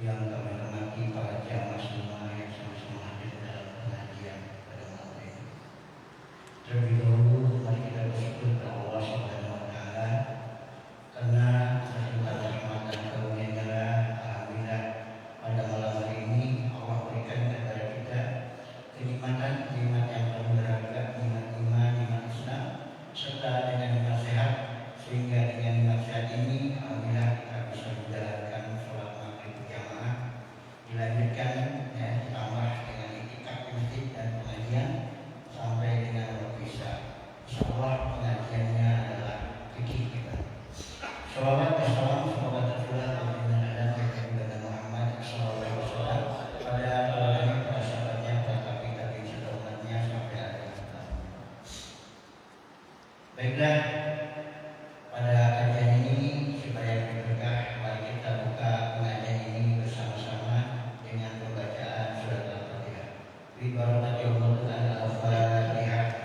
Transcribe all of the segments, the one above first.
yang kami hormati para jamaah semua yang sama-sama hadir dalam pengajian pada malam ini. Terlebih dahulu mari kita bersyukur kepada Allah Subhanahu wa taala karena berlimpah rahmat dan karunia-Nya alhamdulillah pada malam hari ini Allah berikan kepada kita kenikmatan yang paling berharga, nikmat iman, nikmat Islam serta dengan nikmat sehat, sehingga dengan nikmat sehat ini alhamdulillah kita bisa menjalankan sholat maghrib berjamaah, dilanjutkan ditambah dengan iktikaf di masjid dan pengajian sampai dengan waktu isya. Insyaallah pengajiannya adalah fikih kita. Shalawat dan salam semoga tercurah kepada Nabi Muhammad SAW pada keluarganya, para sahabatnya, para tabi'in serta umatnya sampai akhir zaman. Baiklah, pada kajian ini supaya lebih berkah, mari kita buka pengajian ini bersama-sama dengan pembacaan surat Al-Fatihah. Bi barakatil Al-Fatihah.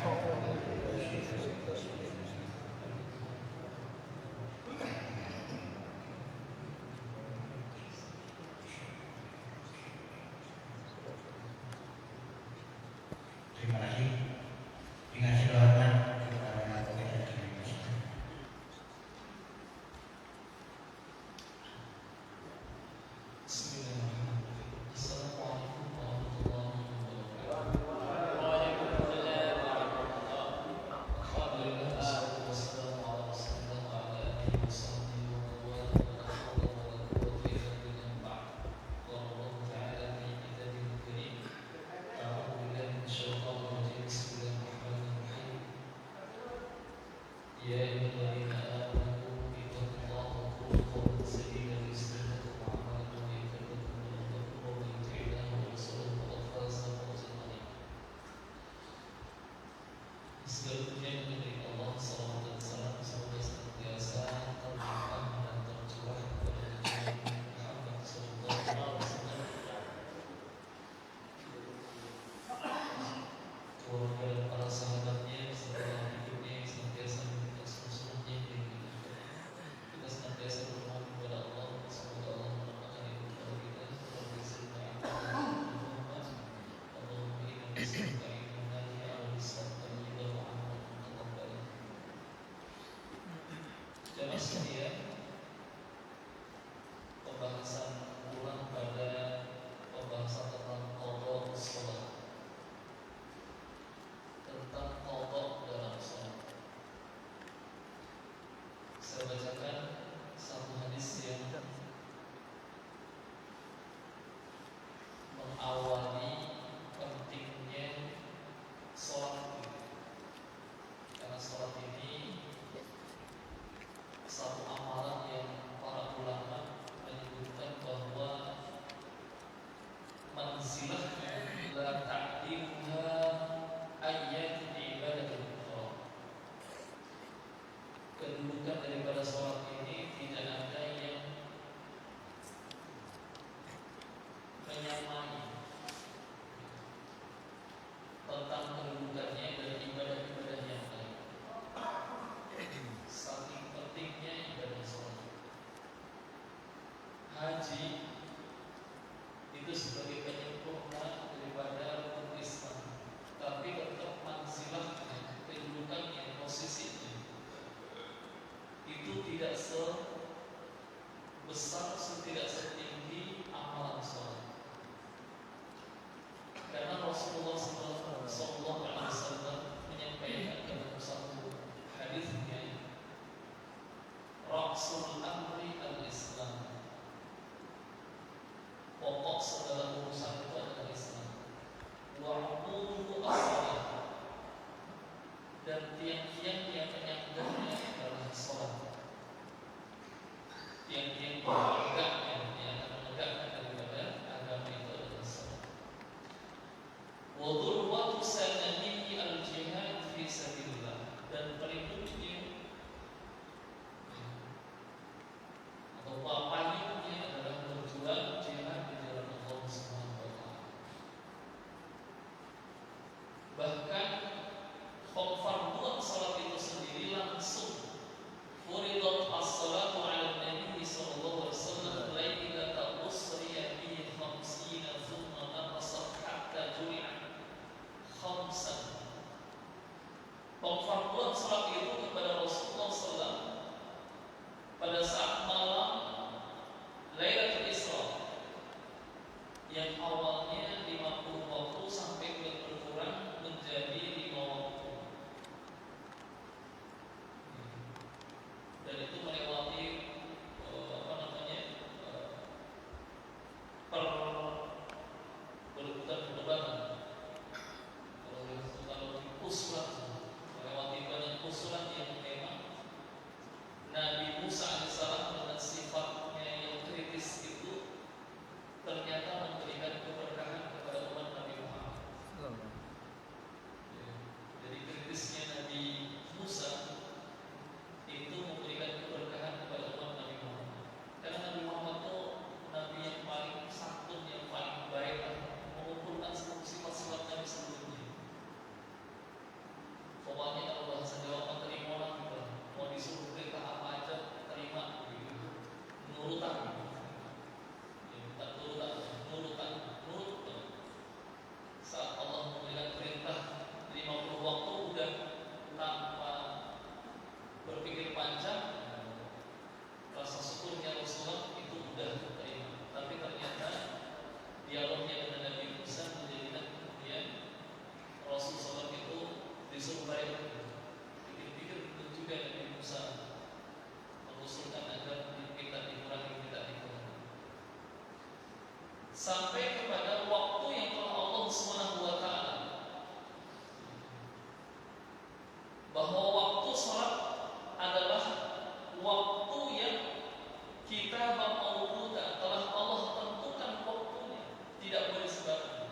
Terima kasih. Dengan segala hormat kepada pengajian ini. Bismillahirrahmanirrahim. Assalamualaikum warahmatullahi wabarakatuh. Waalaikumsalam warahmatullahi wabarakatuh. Alhamdulillah, wassalatu wassalamu ala rasulillah wa ala alihi wa sahbihi wa man wala, wa la hawla wa la quwwata illa billah. Qala Allah ta'ala fi kitabihi al-karim. A'udzu billahi minasyaitonir rajim. Bismillahirrahmanirrahim. Ya ayyuhalladzina amanu ittaqullaha wa qulu qawlan sadida yuslih lakum a'malakum wa yaghfir lakum dhunubakum wa man yuti' Allaha wa rasulahu faqad faza fawzan 'azima. Segala pujian bagi Allah, salawat dan salam semoga senantiasa terlimpah dan tercurah kepada Nabi Muhammad sallallahu alaihi wasallam, keluarga dan para sahabatnya serta hidupnya yang senantiasa memberikan seluruhnya yang kita senantiasa berdoa kepada Allah semoga Allah merahmati hidup kita seperti Sayyidina Muhammad. Allahumma inna nas'aluka ilman nafi'an wa rizqan thayyiban wa 'amalan mutaqabbalan. Jamaah sekalian, pembahasan ulang pada pembahasan tentang qada shalah, tentang qada dalam salat. Saya bacakan satu hadis yang mengawali pentingnya salat ini. Karena salat ini satu amalan yang para ulama menyebutkan bahwa manzilahnya la ta'diluha ayyat ibadatul ukhra. Kedudukan daripada sholat ini tidak ada yang menyamai tentang kedudukannya dari ibadah-ibadah yang lain. Saking pentingnya ibadah sholat. Haji itu sebagai penyempurna daripada rukun Islam, tapi tetap manzilahnya, kedudukannya, posisinya itu tidak sebesar, tidak setinggi amalan sholat. Karena Rasulullah SAW menyampaikan dalam satu hadisnya, Rasul amri al-Islam, pokok segala urusan itu adalah Islam. Wa'umudu as-salat, dan tiang-tiang yang menyanggahnya adalah sholat. Tiang-tiang menegaknya, yang menegakkan daripada agama itu adalah sholat. Wa dhurwatu sanamihi al-jihad fi sabilillah, dan pelindungnya atau payungnya adalah berjuang jihad di jalan Allah Subhanahu wa taala. Musa alaihissalam dengan sifatnya yang kritis itu ternyata memberikan keberkahan kepada umat Nabi Muhammad. Ya, jadi kritisnya Nabi Musa itu memberikan keberkahan kepada umat Nabi Muhammad. Karena Nabi Muhammad itu Nabi yang paling santun, yang paling baik, mengumpulkan semua sifat-sifat Nabi sebelumnya. Pokoknya kalau bahasa Jawa kan terima orang gitu, mau disuruh perintah apa aja terima gitu, nurutan, ya, bukan nurutan. Saat Allah memberikan perintah 50 waktu udah tanpa berpikir panjang, rasa syukurnya Rasulullah itu udah terima. Tapi ternyata dialognya dengan Nabi Musa menjadikan kemudian Rasulullah itu disuruh balik. Pikir-pikir itu juga Nabi Musa mengusulkan agar kita dikurangi. Sampai kepada waktu yang telah Allah Subhanahu wa taala, bahwa waktu salat adalah waktu yang kita mauquta, telah Allah tentukan waktunya, tidak boleh sembarangan.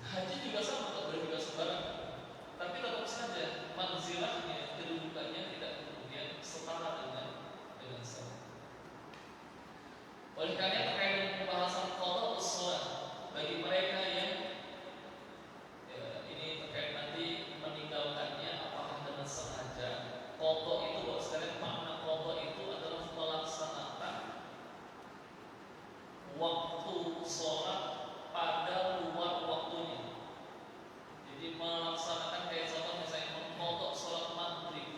Haji juga sama, tak boleh juga sembarangan. Tapi tetap saja manzilahnya, kedudukannya tidak kemudian setara dengan salat. Oleh karena terkait dengan pembahasan qada shalah bagi mereka yang ini terkait nanti meninggalkannya apakah dengan sengaja. Qada itu buat sekalian, makna qada itu adalah melaksanakan waktu sholat pada luar waktunya. Jadi melaksanakan kayak contoh misalnya mengqada sholat maghrib,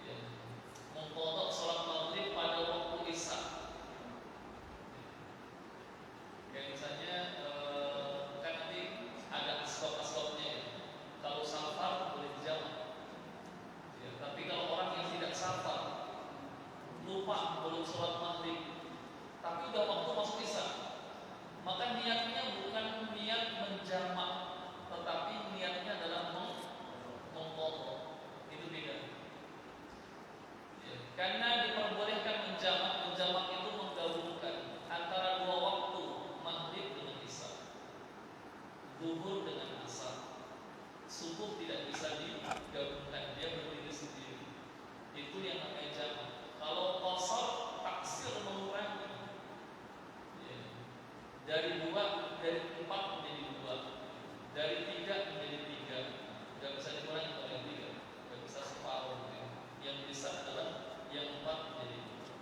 ya, mengqada sholat maghrib pada waktu isya. Kayak misalnya kan nanti ada asbab-asbabnya ya. Kalau safar boleh dijamak ya, tapi kalau orang yang tidak safar lupa belum sholat maghrib tapi udah waktu masuk isya, maka niatnya bukan niat menjamak, tetapi niatnya adalah mengqadha. Itu beda ya. Karena diperbolehkan menjamak itu menggabungkan antara dua waktu, maghrib dengan isya, zuhur dengan asar. Subuh tidak bisa digabungkan, dia berdiri sendiri. Itu yang namanya jamak. Kalau qasar, taksir, mengurangi ya. Dari 4 menjadi 2, dari 3 menjadi 3. Tidak bisa dikurangi oleh 3, tidak bisa separuh ya. Yang bisa adalah yang 4 menjadi 2.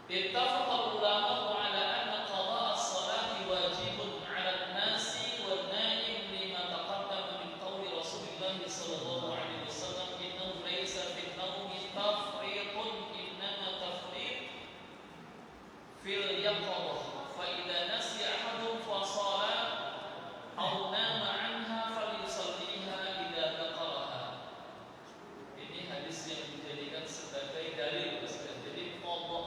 Ittafaqal ulama ala anna qada' as-salati wajibun 'ala an-nasi wan naim lima taqaddama min qawli Rasulillah sallallahu alaihi wasallam innahu laysa fil nawmi tafriqun innama tafriq fil yaqظah fa idza nasiya ahadun fa shalat aw nama 'anha falyusalliha idza dzakaraha. Ini hadis yang dijadikan sebagai dalil. Jadi qada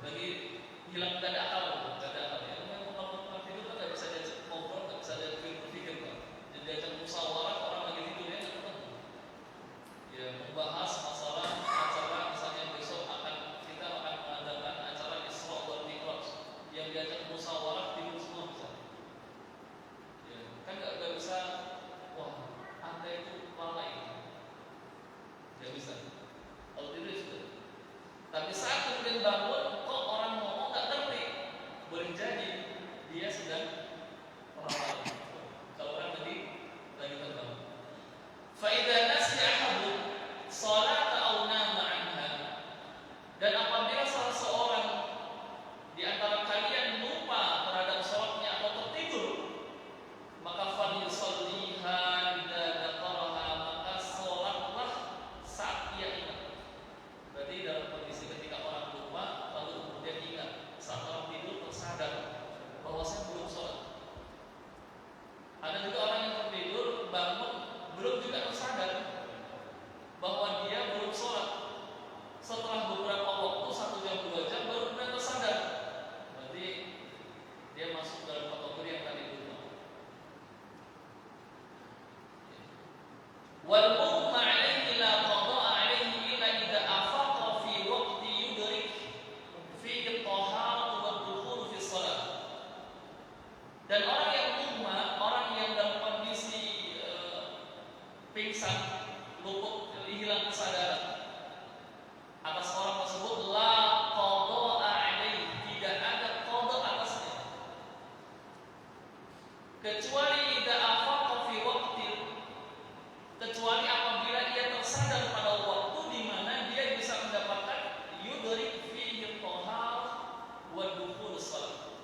Lagi hilang gak ada akal, gak ada akal. Ya, memang orang tidur kan gak bisa diajak ngobrol, gak bisa diajak berpikir kan. Jadi diajak musyawarah orang lagi tidur ya gak ketemu. Ya membahas masalah acara misalnya besok kita akan mengadakan acara Isra wal Mi'raj yang diajak musyawarah tidur semua misalnya. Ya kan gak bisa. Wah, Anda itu lalai. Gak bisa. Kalau tidur ya sudah. Tapi saat kemudian bangun, kok orang ngomong gak ngerti. Boleh jadi dia sedang lalai. Kalau orang lagi terbangun. Fa'idha nasi ahadun salat au nama anha. Dan apabila salah seorang di antara kalian lupa terhadap salatnya atau tertidur, maka falyusalliha idza dzakaraha, maka salatlah saat ia ingat. Berarti dalam kondisi ketika orang lupa lalu kemudian ingat, saat orang tidur tersadar bahwa saya belum sholat. Ada juga orang yang tertidur bangun belum juga tersadar bahwa dia belum sholat. Setelah beberapa waktu 1 jam 2 jam baru kemudian tersadar. Berarti dia masuk dalam kategori yang tadi lupa. Wal mughma 'alaihi la qada'a 'alaihi illa idza afaqa fi waqti yudrik fihi at-taharatu wad-dukhul fi shalah. Dan orang yang mughma, orang yang dalam kondisi pingsan, luput, hilang kesadaran, atas orang tersebut la qada'a 'alaihi, tidak ada qada atasnya. Kecuali idza afaqa fi waqti, kecuali apabila ia tersadar pada waktu di mana dia bisa mendapatkan yudrik fihi thahar wa dukhul shalah.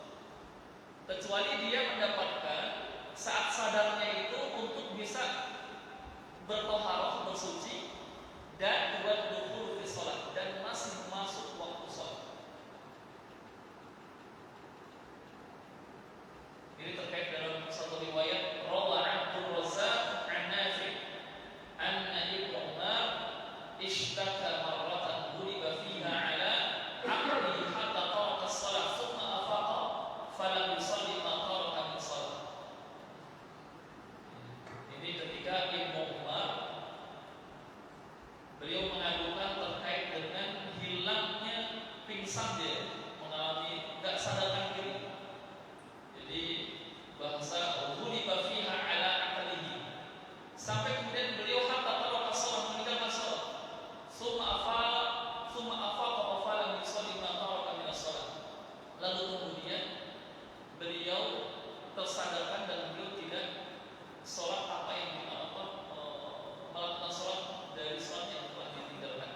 Kecuali dia mendapatkan saat sadarnya itu untuk bisa bertoharoh, bersuci, dan wa dukhul fi shalah, dan masih masuk waktu shalat. Ini terkait dalam satu riwayat rawa Abdul Razzaq an Nafi' anna Ibnu Umar ishtaka marratan buliba fiha ala aqli hatta taraka as-salat thumma afaqa falam yusalli ma taraka min salat. Ini ketika Ibnu Umar beliau mengadukan terkait dengan hilangnya pingsan dia, mengalami enggak sadarkan diri. Jadi bahasa buliba fiha ala aqlihi, sampai kemudian beliau hatta taraka as-salat, meninggalkan salat. Summa afaqa wa falam yusalli ma taraka min as-salat. Lalu kemudian beliau tersadarkan dan beliau tidak salat apa yang melakukan salat dari salat yang telah ditinggalkan.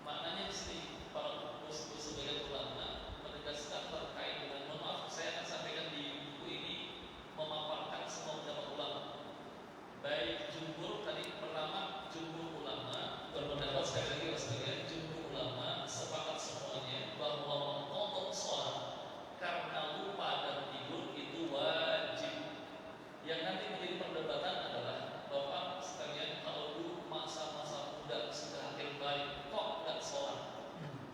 Maknanya di sini para sebagian ulama menegaskan terkait dengan, mohon maaf saya akan sampaikan di buku ini memaparkan semua pendapat ulama. Baik jumhur, tadi pertama jumhur ulama berpendapat, sekali lagi sekalian, jumhur ulama sepakat semuanya bahwa mengqadha shalah karena lupa dan tidur itu wajib. Yang nanti menjadi perdebatan adalah Bapak sekalian, kalau dulu masa-masa muda sudah akhir balik kok enggak sholat.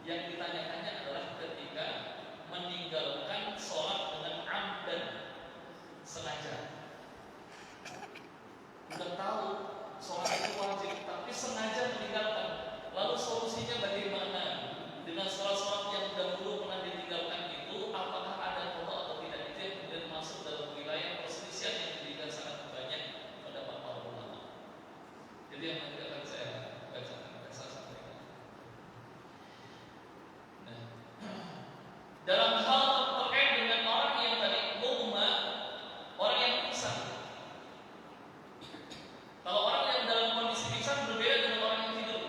Yang ditanyakannya adalah ketika meninggalkan sholat dengan amdan, sengaja. Udah tahu sholat itu wajib, tapi sengaja meninggalkan. Lalu solusinya bagaimana dengan sholat-sholat yang dahulu pernah ditinggalkan itu? Apakah ada qada atau tidak? Itu yang kemudian masuk dalam wilayah perselisihan yang diberikan sangat banyak pendapat para ulama. Jadi yang nanti akan saya bacakan, akan saya sampaikan. Nah, dalam hal terkait dengan orang yang tadi mughma, orang yang pingsan. Kalau orang yang dalam kondisi pingsan berbeda dengan orang yang tidur,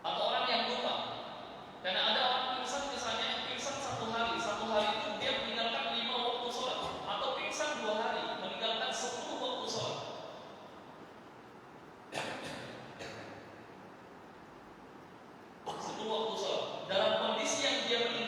atau orang yang lupa. Karena ada orang pingsan misalnya pingsan 1 hari, 1 hari itu dia meninggalkan 5 waktu sholat, atau pingsan 2 hari meninggalkan 10 waktu sholat. 10 waktu sholat. Dalam kondisi yang dia meninggalkan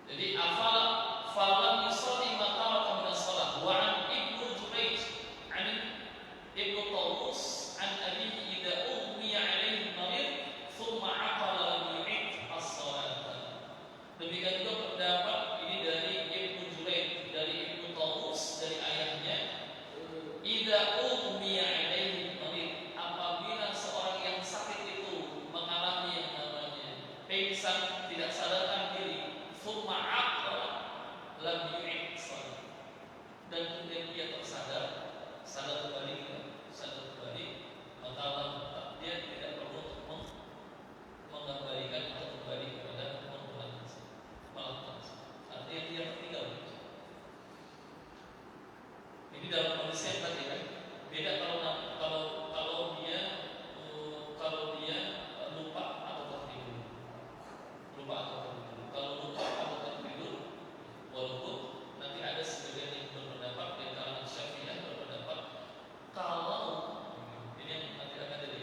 Jadi afal falam yusalli ma taraka min as-salah wa an Ibnu Jurayj an Ibnu Tawus an abihi idza ughmiya alaihi marid thumma aqala lam yu'id as-salat. Demikian juga pendapat ini dari Ibnu Jurayj, dari Ibnu Tawus, dari ayahnya, idza ughmiya alaihi marid, apabila seorang yang sakit itu mengalami yang namanya pingsan, tidak sadarkan diri, thumma aqala lam yu'id as-salat, dan kemudian dia tersadar, sadar kembali, maka dia tidak perlu untuk mengembalikan atau kembali kepada melakukan salat. Artinya dia tertinggal. Ini dalam kondisi yang tadi kan beda kalau dia lupa atau tertidur. Kalau lupa atau tertidur, walaupun nanti ada sebagian yang berpendapat di kalangan Syafi'iyah berpendapat kalau ini yang nanti akan jadi,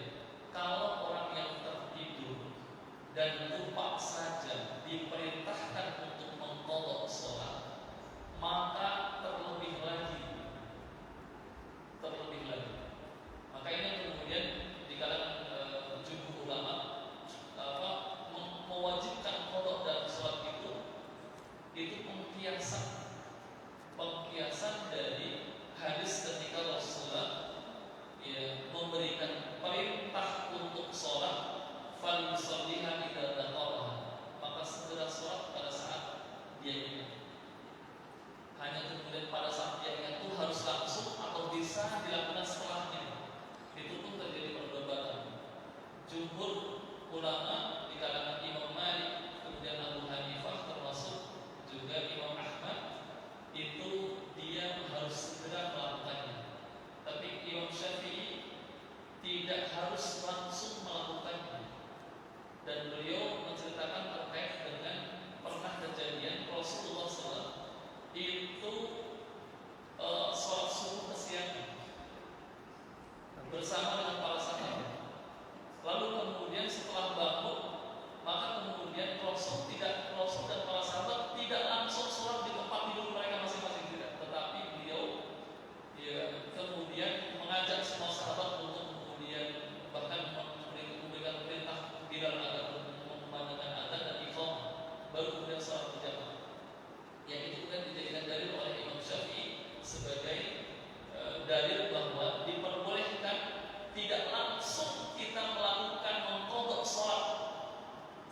kalau orang yang tertidur dan lupa saja diperintahkan untuk mengqadha sholat, maka terlebih lagi. Maka ini kemudian di kalangan jumhur ulama mewajibkan qadha dalam sholat itu pengkiasan dari hadis ketika Rasulullah memberikan perintah untuk sholat, fal yusalliha idza dzakaraha, maka segera sholat pada saat dia ingat. Hanya kemudian pada saat dia ingat itu harus langsung atau bisa dilakukan setelahnya. Itu pun terjadi perdebatan. Jumhur ulama di kalangan Imam Malik, kemudian Abu Hanifah, termasuk juga Imam Ahmad, itu dia harus segera melakukannya. Tapi Imam Syafi'i tidak harus langsung melakukannya. Dan beliau menceritakan terkait dengan pernah kejadian Rasulullah SAW itu sholat subuh kesiangan bersama dengan para sahabat. Lalu kemudian setelah bangun, maka kemudian Rasul dan para sahabat tidak langsung sholat di tempat tidur mereka masing-masing, tidak. Tetapi beliau kemudian mengajak semua sahabat untuk kemudian bahkan memberikan perintah Bilal agar memandangkan adzan dan iqamah, baru kemudian sholat berjamaah. Yang itu kan dijadikan dalil oleh Imam Syafi'i sebagai dalil bahwa diperbolehkan tidak langsung kita melakukan mengqadha sholat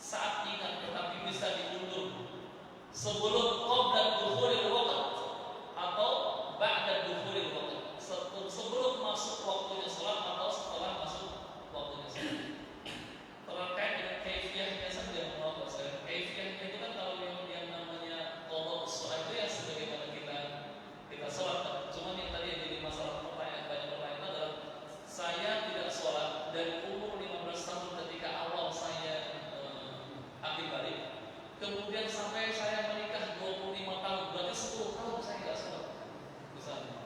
saat ingat, tetapi bisa diundur sebelum qabla dukhulil waqt atau ba'da dukhulil waqt, sebelum masuk waktunya sholat atau setelah masuk waktunya sholat. Terkait dengan kaifiyahnya saja, menurut saya kaifiyahnya itu kan kalau yang namanya qadha sholat itu ya sebagaimana kita sholat. Cuman yang tadi yang jadi masalah banyak pertanyaan adalah saya tidak sholat dari umur 15 tahun ketika awal saya akil balik, kemudian sampai saya menikah 25 tahun, berarti 10 tahun saya tidak sholat misalnya.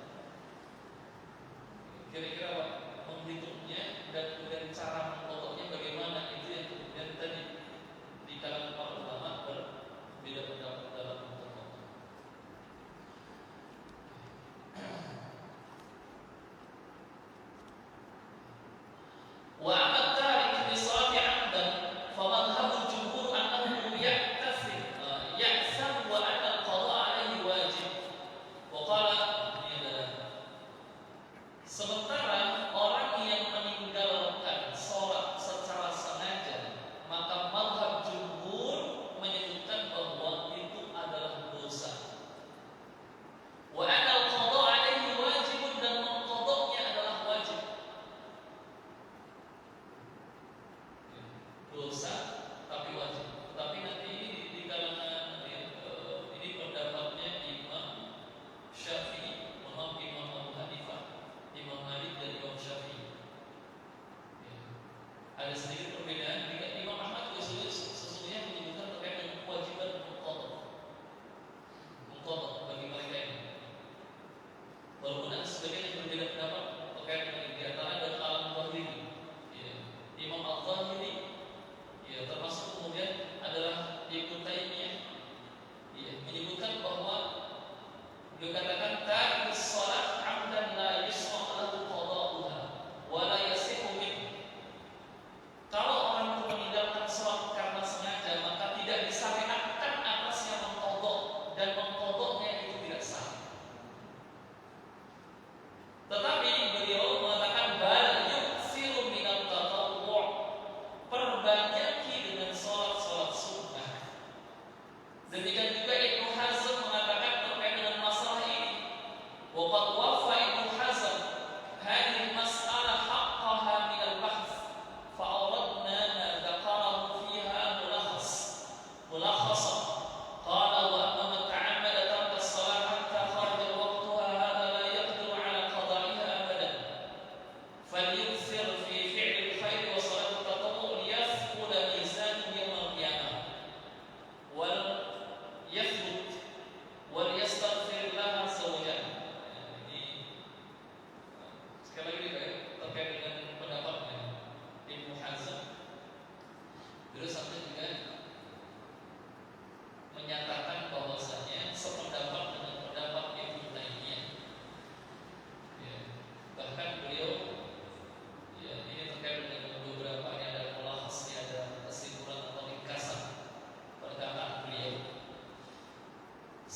Kira-kira Pak menghitungnya dan kemudian cara mengqadhanya bagaimana, itu yang kemudian tadi di kalangan para ulama berbeda pendapat dalam mengqadha. Wa amat tarik li salati 'amdan fa madhhabul jumhur annahu ya'sam wa anna al-qada' 'alaihi wajib. Wa qala sementara orang yang meninggalkan sholat secara sengaja, maka madhab jumhur menyebutkan bahwa itu adalah dosa. Wa anna al-qada' 'alaihi wajib, dan mengqadhanya adalah wajib. Dosa tapi wajib. Tapi nanti ini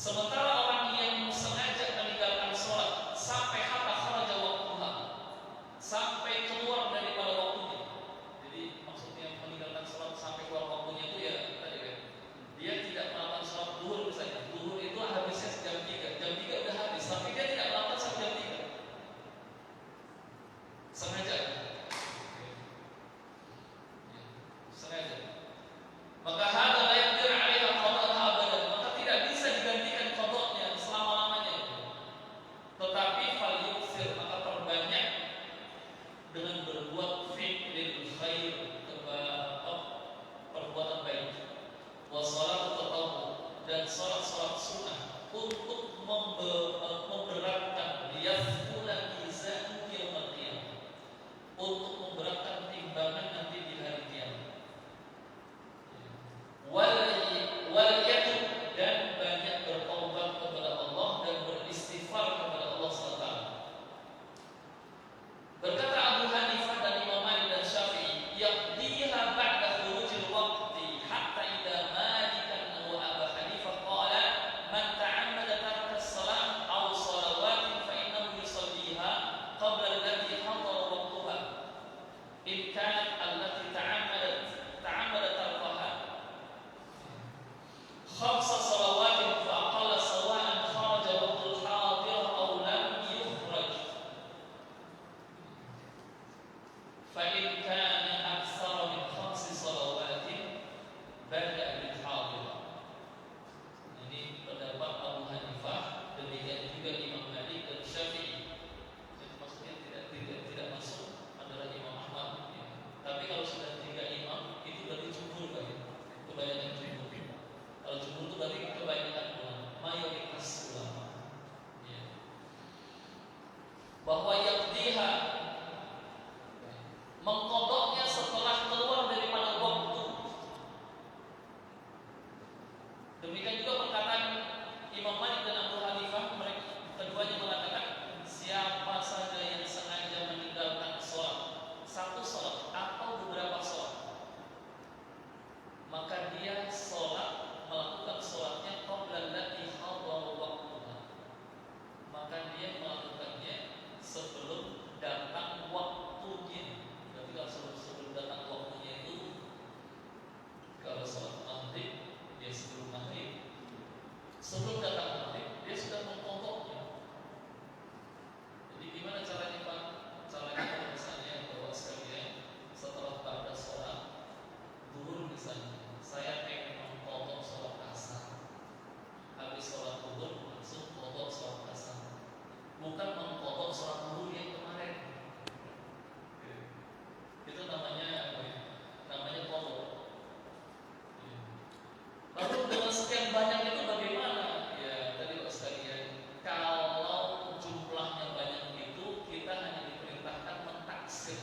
Sementara orang yang sengaja meninggalkan sholat sampai hatta kharaja waqtuha, sampai keluar daripada waktunya. Jadi maksudnya meninggalkan sholat sampai keluar waktunya itu ya tadi kan, dia tidak melakukan sholat duhur misalnya. Duhur itu habisnya jam 3, jam 3 udah habis, tapi dia tidak melakukan sampai jam 3. Sengaja. Sengaja. Maka hada la yaqdir 'alaiha qada'aha abadan, maka tidak bisa digantikan qada'nya selama-lamanya. Tetapi fal yuksir, maka perbanyak dengan berbuat fi'lil khair, perbuatan baik. Wa salat tatawwu, dan salat-salat sunnah untuk memberatkan liyafula mizan yaumil qiyamah, untuk memberatkan timbangan nanti di hari kiamat. Wal yatub, dan banyak bertaubat kepada Allah dan beristighfar kepada Allah SWT. Berkata Abu Hanifah dan Imam Malik dan Syafi'i, yaqdiha ba'da khurujil waqti hatta idza malikan wa Abu Hanifah qala man ta'ammada taraka as-salat aw salawatin fa innahu yusalliha qabla allati hadara waqtuha in kanat allati ta'ammada tarkaha khamsa salawatin fa aqalla sawa'an kharaja waqtul hadir aw lam yukhraj fa in kana aktsara min khamsi salawatin bada'a bil hadir. Ini pendapat Abu Hanifah, demikian juga Imam Malik dan Syafi'i. Jadi maksudnya tidak masuk adalah Imam Ahmad ya. Tapi kalau sudah 3 imam itu berarti jumhur kan? Kebanyakan jumhur. Kalau jumhur itu berarti kebanyakan ulama, mayoritas ulama. Ya. Bahwa yaqdiha, mengqadanya setelah keluar daripada waktu. Demikian juga perkataan Imam Malik dan Abu Hanifah, mereka keduanya mengatakan siapa saja yang sengaja meninggalkan sholat, satu sholat atau beberapa sholat, maka dia sholat, melakukan sholatnya qabla allati hadara waqtuha, maka dia melakukannya sebelum datang waktunya. Berarti kalau sebelum datang waktunya itu, kalau sholat maghrib dia sebelum maghrib, sebelum datang maghrib dia sudah mengqadanya. Jadi gimana caranya Pak? Caranya kalau misalnya bawa sekalian setelah pada sholat duhur misalnya, saya pengen mengqadha sholat asar, habis sholat duhur langsung qadha sholat asar, bukan mengqadha sholat duhur yang kemarin. Itu namanya apa ya? Namanya qadha. Lalu dengan sekian banyak itu bagaimana? Ya tadi Pak sekalian, kalau jumlahnya banyak itu kita hanya diperintahkan mentaksir.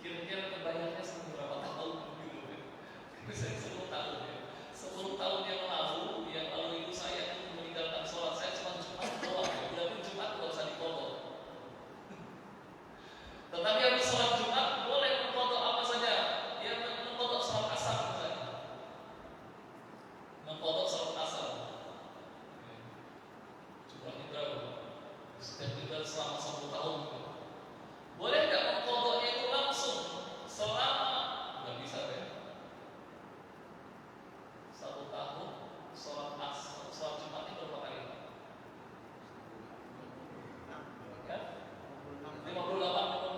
Kira-kira kebayangnya sampai berapa tahun gitu ya? Misalnya 10 tahun ya. 10 tahun yang lalu ibu saya itu meninggalkan sholat, saya cuma Jumat doang ya. Berarti Jumat gak usah dikodok. Tetapi habis sholat Jumat boleh mengkodok apa saja. Dia mengkodok sholat asar misalnya, mengkodok sholat asar. Jumlahnya berapa? Setiap kita selama 1 tahun. Boleh nggak mengkodoknya itu langsung selama? Nggak bisa ya. 1 tahun sholat asar, sholat Jumatnya berapa kali? Kan? 58 tahun.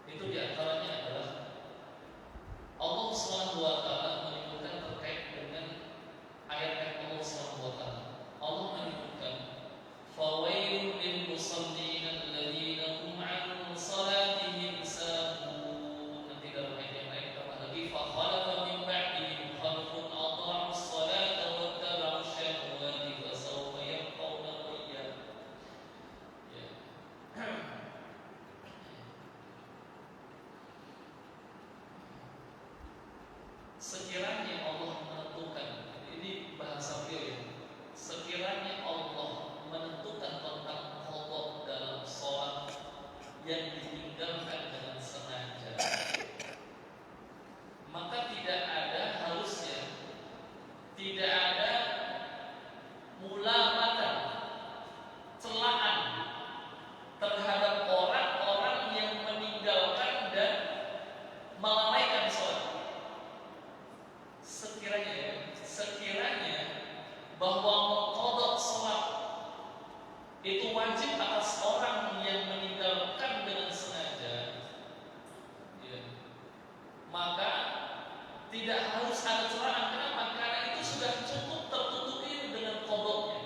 Itu diantaranya adalah Allah Subhanahu wa taala menyebutkan terkait dengan ayat Allah Subhanahu wa taala. Allah menyebutkan fawailul lil musallin alladziina hum 'an salatihim sahun. Nanti dalam ayat yang lain kata lagi fa khalafa min ba'dihim khalfun adha'u as-salata wattaba'u asy-syahawati fasawfa yalqawna ghayya. Ya. Sekiranya Allah menentukan, ini bahasa beliau ya, sekiranya Allah menentukan tentang qada dalam sholat yang ditinggalkan dengan sengaja, maka tidak ada harusnya, tidak ada mulamatan, celaan terhadap orang-orang yang meninggalkan dan melalaikan sholat. Sekiranya bahwa mengqadha sholat itu wajib atas orang yang meninggalkan dengan sengaja, ya, maka tidak harus ada celaan. Kenapa? Karena itu sudah cukup tertutupi dengan qadha-nya,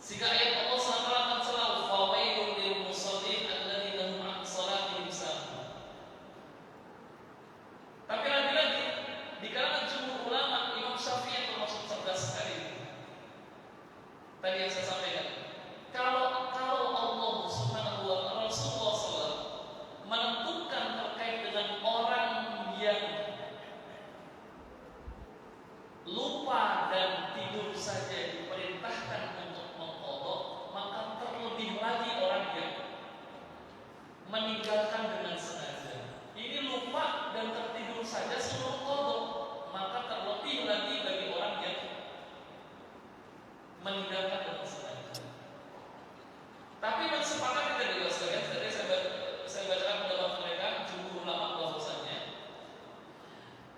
sehingga ayat Allah SWT mencela fawailul lil musallin alladziina hum 'an shalatihim sahun. Tapi lagi-lagi di kalangan jumhur ulama, Imam Syafi'i termasuk cerdas sekali. Tadi yang saya sampaikan, kalau Allah Subhanahu wa taala, Rasulullah SAW menentukan terkait dengan orang yang lupa dan tidur saja diperintahkan untuk mengqadha, maka terlebih lagi orang yang meninggalkan dengan sengaja. Ini lupa dan tertidur saja suruh qadha, maka terlebih lagi bagi orang yang meninggalkan dengan sengaja. Tapi bersepakati tadi sekalian, tadi saya bacakan pendapat mereka jumhur ulama bahwasanya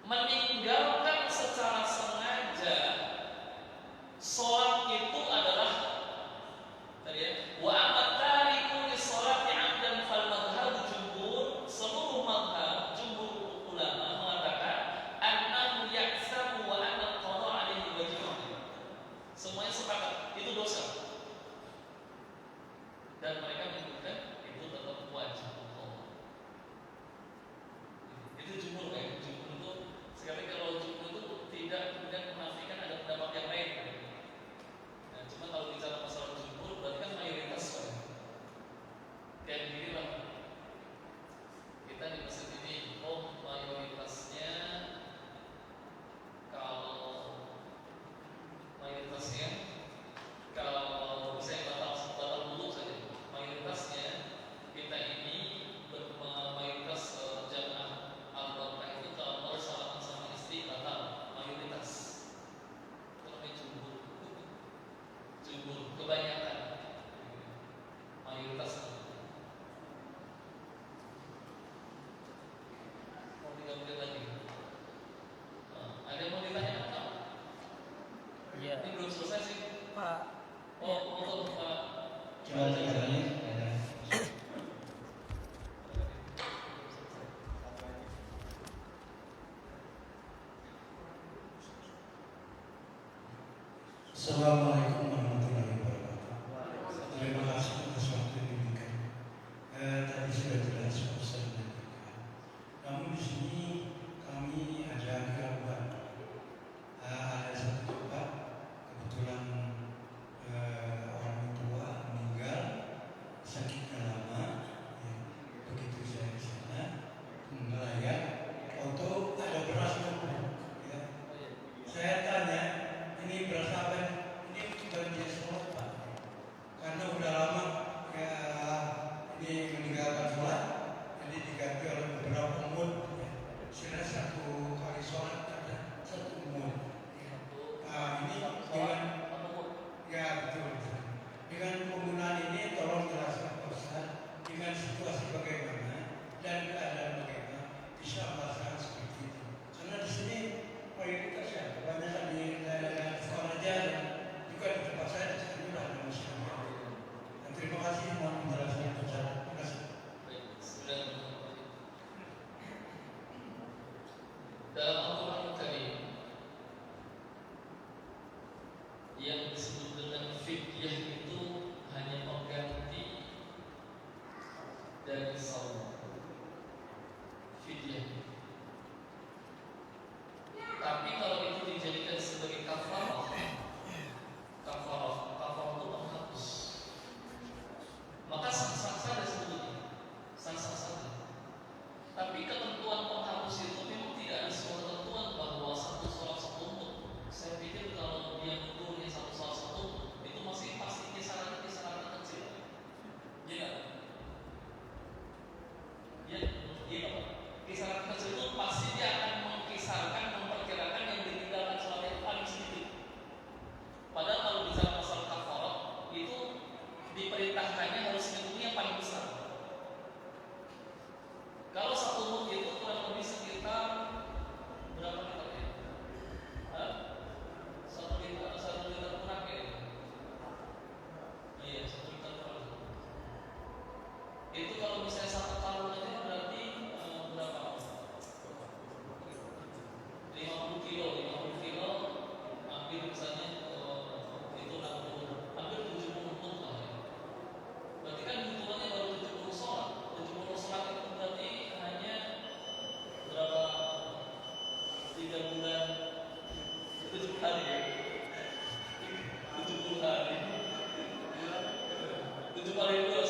meninggalkan secara sengaja sholat itu adalah tadi ya, wa amma tariku li sholati 'amdan fal madhhab jumhur, seluruh madhhab jumhur ulama mengatakan annahu ya'samu wa anna al-qadha 'alaihi wajibun. Semuanya sepakat itu dosa, dan mereka menyebutkan itu tetap wajib qadha. Itu jumhur ya. Jumhur itu sekali kalau jumhur itu tidak kemudian menafikan ada pendapat yang lain. Nah, cuma kalau bicara masalah jumhur berarti kan mayoritas kan. Kayak begini lah. Kita di masjid ini, mayoritasnya kalau saya batal dulu saja. Mayoritasnya kita ini mayoritas jamaah al-Baqarah itu kalau salaman sama istri batal, mayoritas. Itu namanya jumhur, kebanyakan, mayoritas. Mau 3 menit lagi. Ada yang mau ditanya apa? Iya. Ini belum selesai sih. Pak. Untuk Pak. Cuma 3 menit. Assalamualaikum warahmatullahi wabarakatuh. Terima kasih atas waktu yang diberikan. Tadi sudah jelas Ustaz menyampaikan. Namun di sini kami ada keraguan. Ada satu tempat kebetulan orang tua meninggal memerintahkannya harus memenuhi yang paling besar. Kalau satu mut itu kurang lebih sekitar berapa liter ya? Hah? 1 liter kurang ya? Iya, 1 liter kurang. Itu kalau misalnya 1 karung aja berarti berapa? 50 kilo, hampir misalnya itu 60, hampir 70 mut lah ya. Berarti kan hitungannya baru 70 sholat. 70 sholat itu berarti hanya berapa? 3 bulan, 7 hari ya? 70 hari 7 kali 2